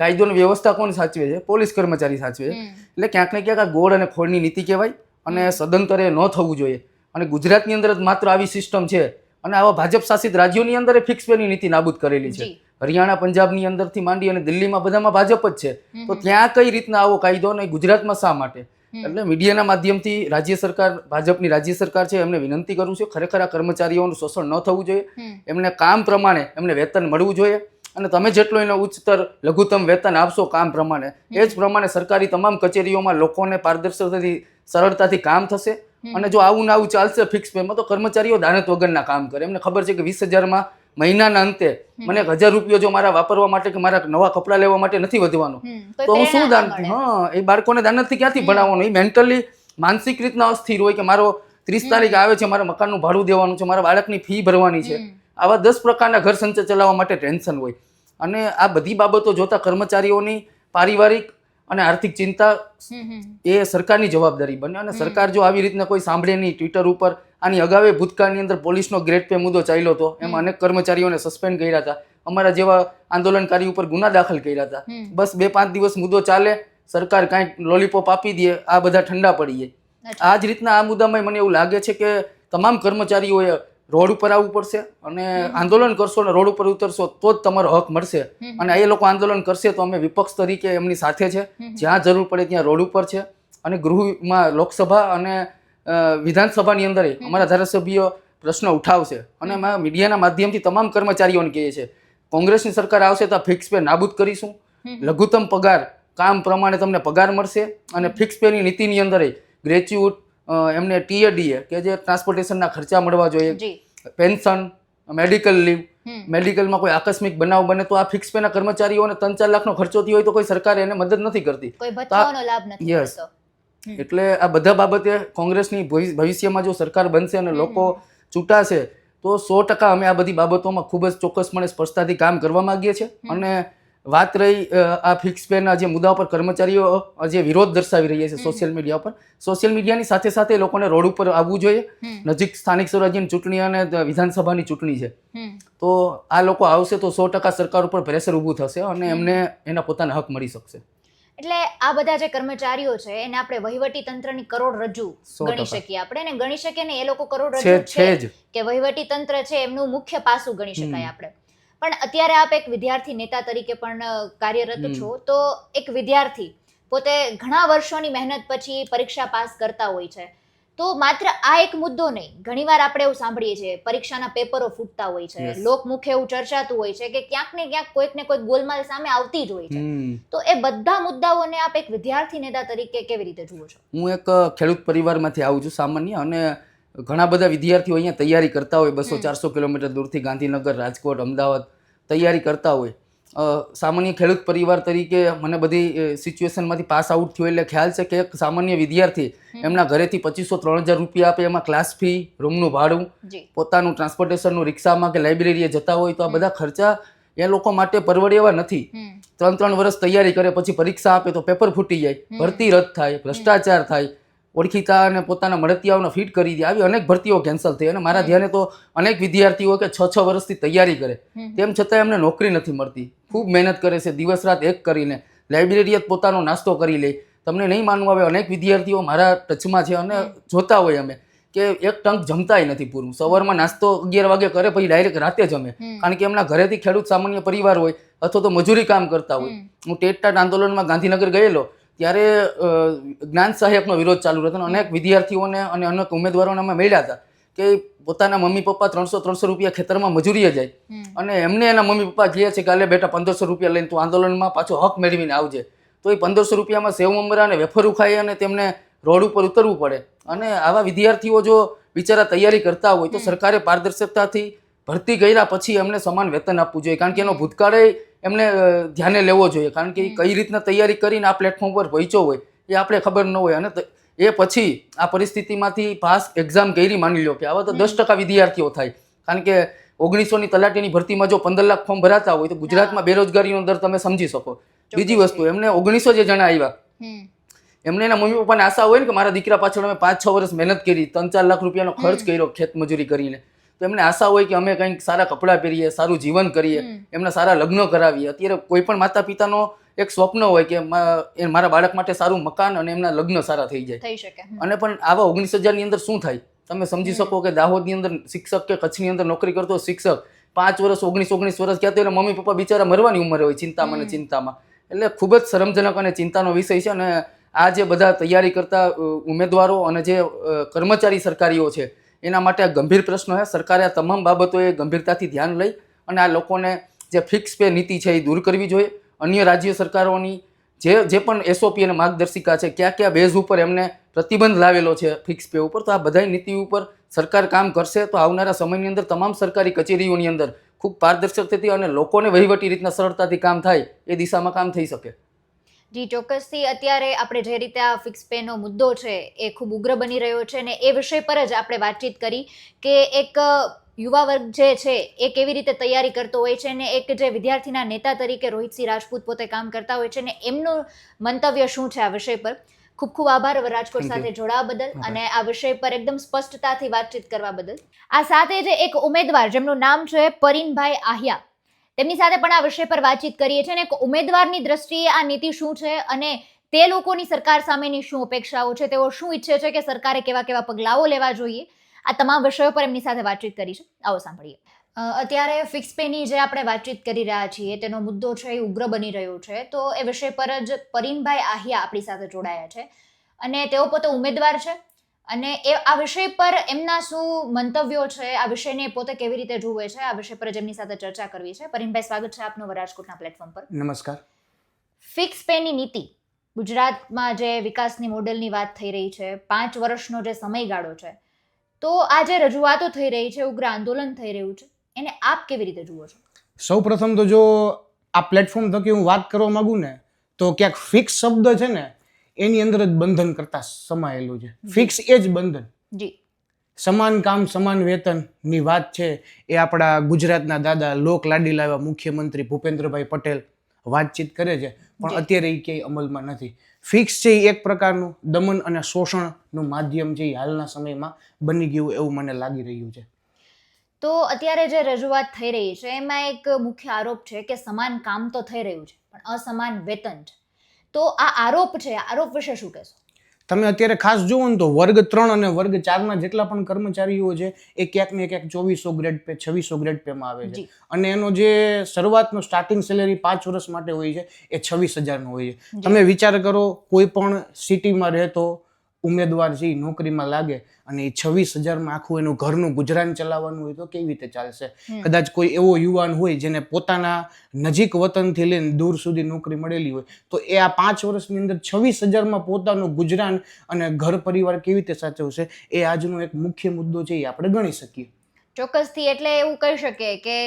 કાયદોની વ્યવસ્થા કોણ સાચવે છે? પોલીસ કર્મચારી સાચવે છે. એટલે ક્યાંક ને ક્યાંક આ ગોળ અને ખોળની નીતિ કહેવાય અને સદંતરે ન થવું જોઈએ. અને ગુજરાતની અંદર જ માત્ર આવી સિસ્ટમ છે અને આવા ભાજપ શાસિત રાજ્યોની અંદર ફિક્સ પેની નીતિ નાબૂદ કરેલી છે. હરિયાણા, પંજાબની અંદરથી માંડી અને દિલ્હીમાં બધામાં ભાજપ જ છે. તો ત્યાં કઈ રીતના આવો કાયદો અને ગુજરાતમાં શા માટે? એટલે મીડિયાના માધ્યમથી રાજ્ય સરકાર, ભાજપની રાજ્ય સરકાર છે એમને વિનંતી કરું છું, ખરેખર આ કર્મચારીઓનું શોષણ ન થવું જોઈએ. એમને કામ પ્રમાણે એમને વેતન મળવું જોઈએ અને તમે જેટલું એને ઉચ્ચતર લઘુત્તમ વેતન આપશો કામ પ્રમાણે, એ જ પ્રમાણે સરકારી તમામ કચેરીઓમાં લોકોને પારદર્શકતાથી સરળતાથી કામ થશે. અને જો આવું ને આવું ચાલશે ફિક્સ પેમાં તો કર્મચારીઓ દાનત વગરના કામ કરે. એમને ખબર છે કે 20,000માં મહિનાના અંતે મને 1,000 રૂપિયા જો મારા વાપરવા માટે કે મારા નવા કપડાં લેવા માટે નથી વધવાનો તો હું શું દાન? એ બાળકોને દાનતથી ક્યાંથી ભણાવવાનું? એ મેન્ટલી માનસિક રીતના અસ્થિર હોય કે મારો 30 તારીખ આવે છે, મારા મકાનનું ભાડું દેવાનું છે, મારા બાળકની ફી ભરવાની છે. આવા 10 પ્રકારના ઘર સંચાર ચલાવવા માટે ટેન્શન હોય. અને આ બધી બાબતો જોતા કર્મચારીઓની પારિવારિક અને આર્થિક ચિંતા એ સરકારની જવાબદારી બને. અને સરકાર જો આવી રીતના કોઈ સાંભળે નહીં, ટ્વિટર ઉપર આની અગાઉ ભૂતકાળની અંદર પોલીસનો ગ્રેડ પે મુદ્દો ચાલ્યો હતો, એમાં અનેક કર્મચારીઓને સસ્પેન્ડ કર્યા હતા, અમારા જેવા આંદોલનકારી ઉપર ગુના દાખલ કર્યા હતા. બસ 2-5 દિવસ મુદ્દો ચાલે, સરકાર કાંઈક લોલીપોપ આપી દે, આ બધા ઠંડા પડી જાય. આ જ રીતના આ મુદ્દામાં મને એવું લાગે છે કે તમામ કર્મચારીઓએ રોડ ઉપર આવવું પડશે અને આંદોલન કરશો અને રોડ ઉપર ઉતરશો તો જ તમારો હક મળશે. અને એ લોકો આંદોલન કરશે તો અમે વિપક્ષ તરીકે એમની સાથે છે. જ્યાં જરૂર પડે ત્યાં રોડ ઉપર છે. અને ગૃહમાં લોકસભા અને વિધાનસભાની અંદર અમારા ધારાસભ્યો પ્રશ્ન ઉઠાવશે. અને અમે મીડિયાના માધ્યમથી તમામ કર્મચારીઓને કહીએ છીએ, કોંગ્રેસની સરકાર આવશે તો ફિક્સ પે નાબૂદ કરીશું. લઘુત્તમ પગાર કામ પ્રમાણે તમને પગાર મળશે. અને ફિક્સ પેની નીતિની અંદર ગ્રેચ્યુટ, એમને ટીએડીએ કે જે ટ્રાન્સપોર્ટેશનના ખર્ચા મળવા જોઈએ, પેન્શન, મેડિકલ લીવ, મેડિકલમાં કોઈ આકસ્મિક બનાવ બને તો આ ફિક્સ પેના કર્મચારીઓને 3-4 લાખનો ખર્ચો થયો હોય તો કોઈ સરકાર એને મદદ નથી કરતી. યસ, એટલે આ બધા બાબતે કોંગ્રેસની ભવિષ્યમાં જો સરકાર બનશે અને લોકો ચૂંટાશે તો 100% અમે આ બધી બાબતોમાં ખૂબ જ ચોક્કસપણે સ્પષ્ટતાથી કામ કરવા માંગીએ છીએ. અને વાત રહી આ ફિક્સ પેના જે મુદ્દા પર કર્મચારીઓ જે વિરોધ દર્શાવી રહ્યા છે સોશિયલ મીડિયા પર, સોશિયલ મીડિયાની સાથે સાથે લોકોને રોડ ઉપર આવવું જોઈએ. નજીક સ્થાનિક સ્વરાજ્યની ચૂંટણી અને વિધાનસભાની ચૂંટણી છે, તો આ લોકો આવશે તો 100% સરકાર ઉપર પ્રેશર ઊભું થશે અને એમને એના પોતાના હક મળી શકશે. એટલે આ બધા જે કર્મચારીઓ છે એને આપણે વહીવટી તંત્રની કરોડરજ્જુ ગણી શકીએ. આપણે એને ગણી શકીએ ને, એ લોકો કરોડરજ્જુ છે કે વહીવટી તંત્ર છે એમનું મુખ્ય પાસું ગણી શકાય આપણે. પણ અત્યારે આપ એક વિદ્યાર્થી નેતા તરીકે પણ કાર્યરત છો, તો એક વિદ્યાર્થી પોતે ઘણા વર્ષોની મહેનત પછી પરીક્ષા પાસ કરતા હોય છે, તો માત્ર આ એક મુદ્દો નહીં, ઘણીવાર આપણે એવું સાંભળીએ છીએ પરીક્ષાના પેપરો ફૂટતા હોય છે, લોકમુખે એવું ચર્ચાતું હોય છે કે ક્યાંક ને ક્યાંક કોઈક ને કોઈક ગોલમાલ સામે આવતી જ હોય છે. તો એ બધા મુદ્દાઓને આપ એક વિદ્યાર્થી નેતા તરીકે કેવી રીતે જુઓ છો? હું એક ખેડૂત પરિવારમાંથી આવું છું સામાન્ય, અને ઘણા બધા વિદ્યાર્થીઓ અહીંયા તૈયારી કરતા હોય, 200-400 કિલોમીટર દૂરથી ગાંધીનગર, રાજકોટ, અમદાવાદ તૈયારી કરતા હોય. સામાન્ય ખેડૂત પરિવાર તરીકે મને બધી સિચ્યુએશનમાંથી પાસ આઉટ થયો એટલે ખ્યાલ છે કે એક સામાન્ય વિદ્યાર્થી એમના ઘરેથી 2500-3000 રૂપિયા આપે, એમાં ક્લાસ ફી, રૂમનું ભાડું, પોતાનું ટ્રાન્સપોર્ટેશનનું રિક્ષામાં કે લાઇબ્રેરીએ જતા હોય, તો આ બધા ખર્ચા એ લોકો માટે પરવડે એવા નથી. 3-3 વર્ષ તૈયારી કરે, પછી પરીક્ષા આપે તો પેપર ફૂટી જાય, ભરતી રદ થાય, ભ્રષ્ટાચાર થાય, ઓળખીતા અને પોતાના મળતિયાઓને ફીટ કરી દે, આવી અનેક ભરતીઓ કેન્સલ થઈ. અને મારા ધ્યાને તો અનેક વિદ્યાર્થીઓ કે 6 વર્ષથી તૈયારી કરે, તેમ છતાં એમને નોકરી નથી મળતી. ખૂબ મહેનત કરે છે, દિવસ રાત એક કરીને, લાઇબ્રેરીએ પોતાનો નાસ્તો કરી લે. તમને નહીં માનવું આવે, અનેક વિદ્યાર્થીઓ મારા ટચમાં છે અને જોતા હોય અમે કે એક ટંક જમતાય નથી પૂરું. સવારમાં નાસ્તો 11 વાગે કરે, પછી ડાયરેક્ટ રાતે જમે, કારણ કે એમના ઘરેથી ખેડૂત સામાન્ય પરિવાર હોય અથવા તો મજૂરી કામ કરતા હોય. હું ટેટ આંદોલનમાં ગાંધીનગર ગયેલો ત્યારે જ્ઞાન સહાયકનો વિરોધ ચાલુ હતો. અનેક વિદ્યાર્થીઓને અને અનેક ઉમેદવારોને અમે મળ્યા હતા કે પોતાના મમ્મી પપ્પા 300-300 રૂપિયા ખેતરમાં મજૂરીએ જાય અને એમને એના મમ્મી પપ્પા કહે છે કે અલે બેટા 1500 રૂપિયા લઈને તું આંદોલનમાં પાછો હક મેળવીને આવજે. તો એ 1500 રૂપિયામાં સેવ મમરા અને વેફરું ખાય અને તેમને રોડ ઉપર ઉતરવું પડે. અને આવા વિદ્યાર્થીઓ જો બિચારા તૈયારી કરતા હોય તો સરકારે પારદર્શકતાથી ભરતી કર્યા પછી એમને સમાન વેતન આપવું જોઈએ, કારણ કે એનો ભૂતકાળે એમને ધ્યાને લેવો જોઈએ, કારણ કે કઈ રીતના તૈયારી કરીને આ પ્લેટફોર્મ પર પહોંચ્યો હોય એ આપણે ખબર ન હોય. અને એ પછી આ પરિસ્થિતિમાંથી પાસ એક્ઝામ કરી, માની લો કે આવા તો 10% વિદ્યાર્થીઓ થાય, કારણ કે 1900ની તલાટીની ભરતીમાં જો 15 લાખ ફોર્મ ભરાતા હોય તો ગુજરાતમાં બેરોજગારીનો દર તમે સમજી શકો. બીજી વસ્તુ, એમને 1900 જે જણા આવ્યા, એમને એના મમ્મી પપ્પાને આશા હોય ને કે મારા દીકરા પાછળ અમે 5-6 વર્ષ મહેનત કરી, 3-4 લાખ રૂપિયાનો ખર્ચ કર્યો ખેત મજૂરી કરીને, તો એમને આશા હોય કે અમે કંઈક સારા કપડાં પહેરીએ, સારું જીવન કરીએ, એમના સારા લગ્ન કરાવીએ. અત્યારે કોઈ પણ માતા પિતાનો એક સ્વપ્ન હોય કે મારા બાળક માટે સારું મકાન અને એમના લગ્ન સારા થઈ જાય. અને પણ આવા 19,000 ની અંદર શું થાય તમે સમજી શકો કે દાહોદની અંદર શિક્ષક કે કચ્છની અંદર નોકરી કરતો શિક્ષક 5 વર્ષ 19 વર્ષ ક્યાં તો એના મમ્મી પપ્પા બિચારા મરવાની ઉંમરે હોય, ચિંતામાં ને ચિંતામાં. એટલે ખૂબ જ શરમજનક અને ચિંતાનો વિષય છે. અને આ જે બધા તૈયારી કરતા ઉમેદવારો અને જે કર્મચારી સરકારીઓ છે એના માટે આ ગંભીર પ્રશ્ન છે. સરકારે આ તમામ બાબતોએ ગંભીરતાથી ધ્યાન લઈ અને આ લોકોને જે ફિક્સ પે નીતિ છે એ દૂર કરવી જોઈએ. અન્ય રાજ્ય સરકારોની જે પણ એસઓપી અને માર્ગદર્શિકા છે, કયા કયા બેઝ ઉપર એમને પ્રતિબંધ લાવેલો છે ફિક્સ પે ઉપર, તો આ બધાય નીતિ ઉપર સરકાર કામ કરશે તો આવનારા સમયની અંદર તમામ સરકારી કચેરીઓની અંદર ખૂબ પારદર્શકતાથી અને લોકોને વહીવટી રીતના સરળતાથી કામ થાય એ દિશામાં કામ થઈ શકે. જી ચોક્કસથી. અત્યારે આપણે જે રીતે આ ફિક્સ પેનો મુદ્દો છે એ ખૂબ ઉગ્ર બની રહ્યો છે અને એ વિષય પર જ આપણે વાતચીત કરી કે એક યુવા વર્ગ જે છે એ કેવી રીતે તૈયારી કરતો હોય છે અને એક જે વિદ્યાર્થીના નેતા તરીકે રોહિતસિંહ રાજપૂત પોતે કામ કરતા હોય છે અને એમનું મંતવ્ય શું છે આ વિષય પર. ખૂબ ખૂબ આભાર રાજકોટ સાથે જોડાવા બદલ અને આ વિષય પર એકદમ સ્પષ્ટતાથી વાતચીત કરવા બદલ. આ સાથે જ એક ઉમેદવાર જેમનું નામ છે પરીનભાઈ આહિયા, તેમની સાથે પણ આ વિષય પર વાતચીત કરીએ છીએ અને એક ઉમેદવારની દ્રષ્ટિએ આ નીતિ શું છે અને તે લોકોની સરકાર સામેની શું અપેક્ષાઓ છે, તેઓ શું ઈચ્છે છે કે સરકારે કેવા કેવા પગલાઓ લેવા જોઈએ, આ તમામ વિષયો પર એમની સાથે વાતચીત કરી છે. આવો સાંભળીએ. અત્યારે ફિક્સ પેની જે આપણે વાતચીત કરી રહ્યા છીએ તેનો મુદ્દો છે એ ઉગ્ર બની રહ્યો છે, તો એ વિષય પર જ પરીનભાઈ આહિયા આપણી સાથે જોડાયા છે અને તેઓ પોતે ઉમેદવાર છે અને એ આ વિષય પર એમના શું મંતવ્યો છે, આ વિષયને પોતે કેવી રીતે જુએ છે, આ વિષય પર જ એમની સાથે ચર્ચા કરવી છે. પરીનભાઈ, સ્વાગત છે આપનું રાજકોટના પ્લેટફોર્મ પર. નમસ્કાર. ફિક્સ પેની નીતિ ગુજરાતમાં જે વિકાસની મોડેલની વાત થઈ રહી છે, 5 વર્ષનો જે સમયગાળો છે, તો આ જે રજૂઆતો થઈ રહી છે, ઉગ્ર આંદોલન થઈ રહ્યું છે, એને આપ કેવી રીતે જુઓ છો? સૌ પ્રથમ તો જો આ પ્લેટફોર્મ થકી હું વાત કરવા માંગુ ને તો ક્યાંક ફિક્સ શબ્દ છે ને એની અંદર જ બંધન કરતા સમાયેલું છે. ફિક્સ એ જ બંધન. જી. સમાન કામ સમાન વેતનની વાત છે એ આપણા ગુજરાતના દાદા લોક લાડીલા એવા મુખ્યમંત્રી ભૂપેન્દ્રભાઈ પટેલ વાતચીત કરે છે, પણ અત્યારે એ ક્યાંય અમલમાં નથી. ફિક્સ છે એ એક પ્રકારનું દમન અને શોષણનું માધ્યમ છે એ હાલના સમયમાં બની ગયું એવું મને લાગી રહ્યું છે. તો અત્યારે જે રજૂઆત થઈ રહી છે એમાં એક મુખ્ય આરોપ છે કે સમાન કામ તો થઈ રહ્યું છે પણ અસમાન વેતન છે. તો આ આરોપ છે, આરોપ વિશે શું કહેશો? તમે અત્યારે ખાસ જુઓ ને તો વર્ગ 3 અને વર્ગ 4 જેટલા પણ કર્મચારીઓ છે એ ક્યાંક ને ક્યાંક 2400 ગ્રેડ પે 2600 ગ્રેડ પેમાં આવે છે અને એનો જે શરૂઆતનો સ્ટાર્ટિંગ સેલેરી 5 વર્ષ માટે હોય છે એ 26,000 નો હોય છે. તમે વિચાર કરો, કોઈ પણ સિટીમાં રહેતો ઉમેદવાર છે એ નોકરીમાં લાગે અને એ 26,000 આખું એનું ઘરનું ગુજરાન ચલાવવાનું હોય તો કેવી રીતે ચાલશે? કદાચ કોઈ એવો યુવાન હોય જેને પોતાના નજીક વતનથી લઈને દૂર સુધી નોકરી મળેલી હોય તો એ આ 5 વર્ષની અંદર 26,000 પોતાનું ગુજરાન અને ઘર પરિવાર કેવી રીતે સાચવશે? એ આજનો એક મુખ્ય મુદ્દો છે એ આપણે ગણી શકીએ. ચોક્કસથી. એટલે એવું કહી શકીએ કે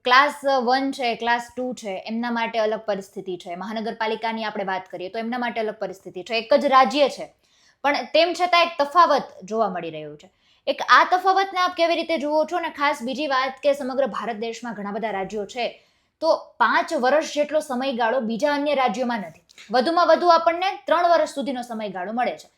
ક્લાસ 1 છે, ક્લાસ 2 છે, એમના માટે અલગ પરિસ્થિતિ છે. મહાનગરપાલિકાની આપણે વાત કરીએ તો એમના માટે અલગ પરિસ્થિતિ છે. એક જ રાજ્ય છે પણ તેમ છતાં એક તફાવત જોવા મળી રહ્યું છે. એક આ તફાવતને આપ કેવી રીતે જુઓ છો? અને ખાસ બીજી વાત કે સમગ્ર ભારત દેશમાં ઘણા બધા રાજ્યો છે તો 5 વર્ષ જેટલો સમયગાળો બીજા અન્ય રાજ્યોમાં નથી. વધુમાં વધુ આપણને 3 વર્ષ સુધીનો સમયગાળો મળે છે.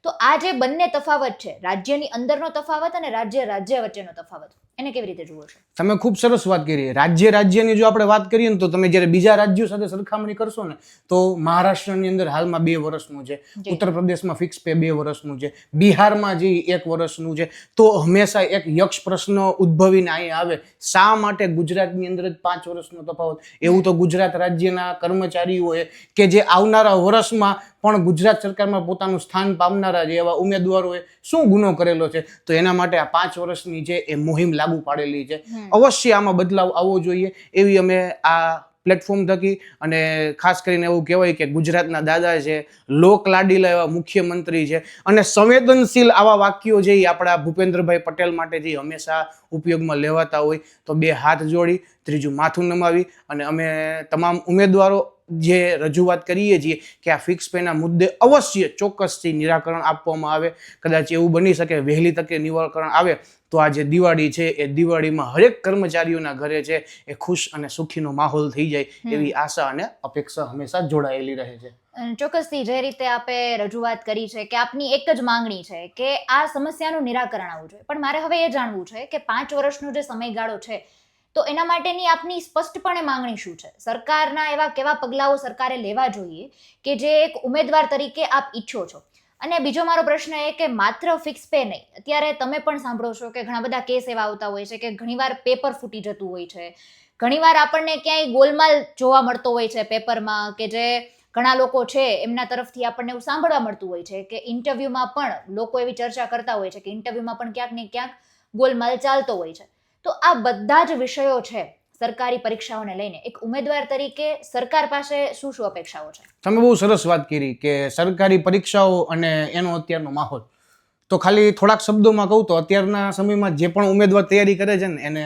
તો આ જે બંને તફાવત છે, રાજ્યની અંદરનો તફાવત અને રાજ્ય વચ્ચેનો તફાવત, એને કેવી રીતે જુઓ છો? તમે ખૂબ સરસ વાત કરી. રાજ્યની જો આપણે વાત કરીએ ને તો તમે જ્યારે બીજા રાજ્યો સાથે સરખામણી કરશો ને તો મહારાષ્ટ્રની અંદર હાલમાં 2 વર્ષનું છે, ઉત્તર પ્રદેશમાં ફિક્સ પે 2 વર્ષનું છે, બિહારમાં જે 1 વર્ષનું છે. તો હંમેશા એક યક્ષ પ્રશ્ન ઉદ્ભવીને અહીં આવે, શા માટે ગુજરાતની અંદર જ 5 વર્ષનો તફાવત? એવું તો ગુજરાત રાજ્યના કર્મચારીઓએ કે જે આવનારા વર્ષમાં પણ ગુજરાત સરકારમાં પોતાનું સ્થાન પામનારા જે એવા ઉમેદવારોએ શું ગુનો કરેલો છે? તો એના માટે આ 5 વર્ષની છે એ મુહિમ લાગુ પાડેલી છે. અવશ્ય આમાં બદલાવ આવવો જોઈએ એવી અમે આ પ્લેટફોર્મ થકી અને ખાસ કરીને એવું કહેવાય કે ગુજરાતના દાદા છે, લોક લાડીલા એવા મુખ્યમંત્રી છે અને સંવેદનશીલ આવા વાક્યો છે એ આપણા ભૂપેન્દ્રભાઈ પટેલ માટે જે હંમેશા ઉપયોગમાં લેવાતા હોય તો 2 હાથ જોડી, ત્રીજું માથું નમાવી અને અમે તમામ ઉમેદવારો જે રજૂઆત કરીએ છીએ કે આ ફિક્સ પેના મુદ્દે અવશ્ય ચોક્કસથી નિરાકરણ આપવામાં આવે. કદાચ એવું બની શકે વહેલી તકે નિરાકરણ આવે તો આ જે દિવાળી છે એ દિવાળીમાં હરેક કર્મચારીઓના ઘરે છે એ ખુશ અને સુખીનો માહોલ થઈ જાય એવી આશા અને અપેક્ષા હંમેશા જોડાયેલી રહે છે. ચોક્કસથી. જે રીતે આપે રજૂઆત કરી છે કે આપની એક જ માંગણી છે કે આ સમસ્યાનું નિરાકરણ આવવું જોઈએ, પણ મારે હવે એ જાણવું છે કે 5 વર્ષનો જે સમયગાળો છે તો એના માટેની આપની સ્પષ્ટપણે માંગણી શું છે? સરકારના એવા કેવા પગલાઓ સરકારે લેવા જોઈએ કે જે એક ઉમેદવાર તરીકે આપ ઈચ્છો છો? અને બીજો મારો પ્રશ્ન એ કે માત્ર ફિક્સ પે નહીં, અત્યારે તમે પણ સાંભળો છો કે ઘણા બધા કેસ એવા આવતા હોય છે કે ઘણીવાર પેપર ફૂટી જતું હોય છે, ઘણીવાર આપણને ક્યાંય ગોલમાલ જોવા મળતો હોય છે પેપરમાં, કે જે ઘણા લોકો છે એમના તરફથી આપણને એવું સાંભળવા મળતું હોય છે કે ઇન્ટરવ્યુમાં પણ લોકો એવી ચર્ચા કરતા હોય છે કે ઇન્ટરવ્યુમાં પણ ક્યાંક ને ક્યાંક ગોલમાલ ચાલતો હોય છે. તો આ બધા જ વિષયો છે સરકારી પરીક્ષાઓને લઈને એક ઉમેદવાર તરીકે સરકાર પાસે શું શું અપેક્ષાઓ છે? તમે બહુ સરસ વાત કરી કે સરકારી પરીક્ષાઓ અને એનો અત્યારનો માહોલ. તો ખાલી થોડાક શબ્દોમાં કહું તો અત્યારના સમયમાં જે પણ ઉમેદવાર તૈયારી કરે છે ને એને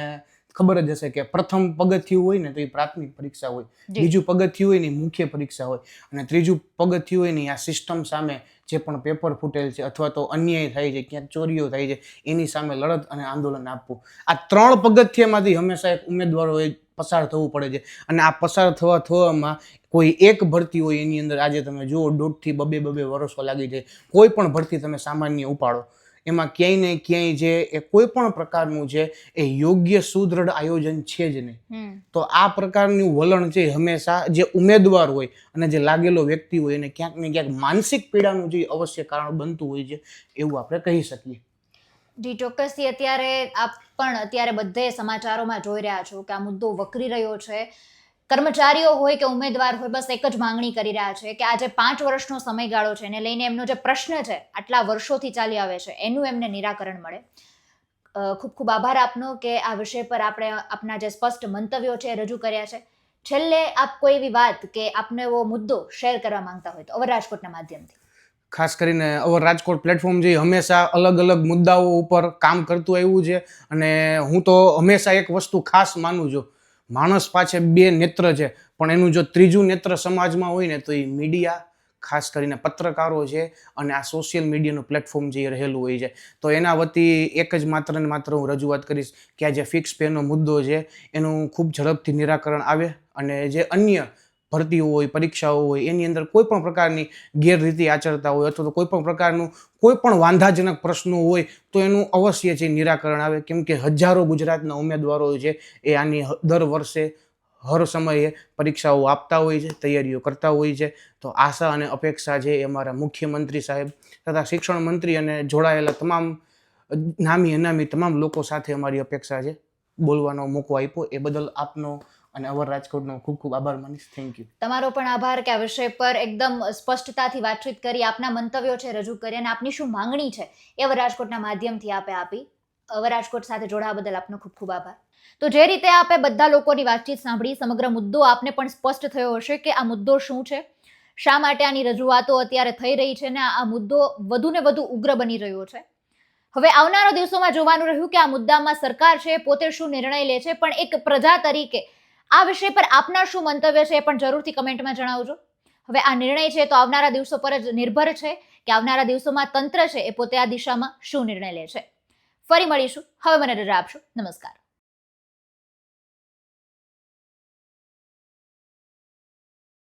ખબર જ હશે કે પ્રથમ પગથિયું હોય ને તો એ પ્રાથમિક પરીક્ષા હોય, બીજું પગથિયું હોય ને મુખ્ય પરીક્ષા હોય અને ત્રીજું પગથિયું હોય ને આ સિસ્ટમ સામે જે પણ પેપર ફૂટેલ છે અથવા તો અન્યાય થાય છે, ક્યાંક ચોરીઓ થાય છે એની સામે લડત અને આંદોલન આપવું. આ 3 પગથિયામાંથી હંમેશા એક ઉમેદવારોએ પસાર થવું પડે છે અને આ પસાર થવામાં કોઈ એક ભરતી હોય એની અંદર આજે તમે જુઓ 1.5 થી 2 વર્ષો લાગી જાય. કોઈ પણ ભરતી તમે સામાન્ય ઉપાડો એમાં ક્યાંય ને ક્યાંય જે એ કોઈ પણ પ્રકારનું છે એ યોગ્ય સુદૃઢ આયોજન છે જ નહીં. તો આ પ્રકારનું વલણ છે હંમેશા જે ઉમેદવાર હોય અને જે લાગેલો વ્યક્તિ હોય એને ક્યાંક ને ક્યાંક માનસિક પીડાનું જે અવશ્ય કારણ બનતું હોય છે એવું આપણે કહી શકીએ. જી ચોક્કસથી. અત્યારે આપ પણ અત્યારે બધે સમાચારોમાં જોઈ રહ્યા છો કે આ મુદ્દો વકરી રહ્યો છે. કર્મચારીઓ હોય કે ઉમેદવાર હોય બસ એક જ માંગણી કરી રહ્યા છે કે આ જે 5 વર્ષનો સમયગાળો છે એને લઈને એમનો જે પ્રશ્ન છે આટલા વર્ષોથી ચાલી આવે છે એનું એમને નિરાકરણ મળે. ખૂબ ખૂબ આભાર આપનો કે આ વિષય પર આપણે આપના જે સ્પષ્ટ મંતવ્યો છે એ રજૂ કર્યા છે. છેલ્લે આપ કોઈ એવી વાત કે આપને એવો મુદ્દો શેર કરવા માંગતા હોય તો અવર રાજકોટના માધ્યમથી. ખાસ કરીને અવર રાજકોટ પ્લેટફોર્મ જે હંમેશા અલગ અલગ મુદ્દાઓ ઉપર કામ કરતું આવ્યું છે અને હું તો હંમેશા એક વસ્તુ ખાસ માનું છું, માણસ પાસે 2 નેત્ર છે પણ એનું જો ત્રીજું નેત્ર સમાજમાં હોય ને તો એ મીડિયા, ખાસ કરીને પત્રકારો છે અને આ સોશિયલ મીડિયાનું પ્લેટફોર્મ જે રહેલું હોય છે. તો એના વતી એક જ માત્ર ને માત્ર હું રજૂઆત કરીશ કે આ જે ફિક્સ પેનો મુદ્દો છે એનું ખૂબ ઝડપથી નિરાકરણ આવે અને જે અન્ય ભરતીઓ હોય, પરીક્ષાઓ હોય એની અંદર કોઈ પણ પ્રકારની ગેરરીતિ આચરતા હોય અથવા તો કોઈ પણ પ્રકારનું કોઈ પણ વાંધાજનક પ્રશ્નો હોય તો એનું અવશ્ય છે નિરાકરણ આવે. કેમ કે હજારો ગુજરાતના ઉમેદવારો છે એ આની દર વર્ષે હર સમયે પરીક્ષાઓ આપતા હોય છે, તૈયારીઓ કરતા હોય છે. તો આશા અને અપેક્ષા છે એ અમારા મુખ્યમંત્રી સાહેબ તથા શિક્ષણ મંત્રી અને જોડાયેલા તમામ નામી અનામી તમામ લોકો સાથે અમારી અપેક્ષા છે. બોલવાનો મોકો આપ્યો એ બદલ આપનો અને અવર રાજકોટનો ખૂબ ખૂબ આભાર માનીશ. Thank you. તમારો પણ આભાર કે આ વિષય પર એકદમ સ્પષ્ટતાથી વાતચીત કરી, આપના મંતવ્યો છે રજૂ કરી અને આપની શું માંગણી છે એ અવર રાજકોટના માધ્યમથી આપે આપી. અવર રાજકોટ સાથે જોડાવા બદલ આપનો ખૂબ ખૂબ આભાર. તો જે રીતે આપે બધા લોકોની વાતચીત સાંભળી, સમગ્ર મુદ્દો આપને પણ સ્પષ્ટ થયો હશે કે આ મુદ્દો શું છે, શા માટે આની રજૂઆતો અત્યારે થઈ રહી છે ને આ મુદ્દો વધુ ને વધુ ઉગ્ર બની રહ્યો છે. હવે આવનારા દિવસોમાં જોવાનું રહ્યું કે આ મુદ્દામાં સરકાર છે પોતે શું નિર્ણય લે છે, પણ એક પ્રજા તરીકે આ વિષય પર આપના શું મંતવ્ય છે એ પણ જરૂરથી કમેન્ટમાં જણાવજો. હવે આ નિર્ણય છે તો આવનારા દિવસો પર જ નિર્ભર છે કે આવનારા દિવસોમાં તંત્ર છે એ પોતે આ દિશામાં શું નિર્ણય લે છે. ફરી મળીશું. હવે મને રજા આપશો. નમસ્કાર.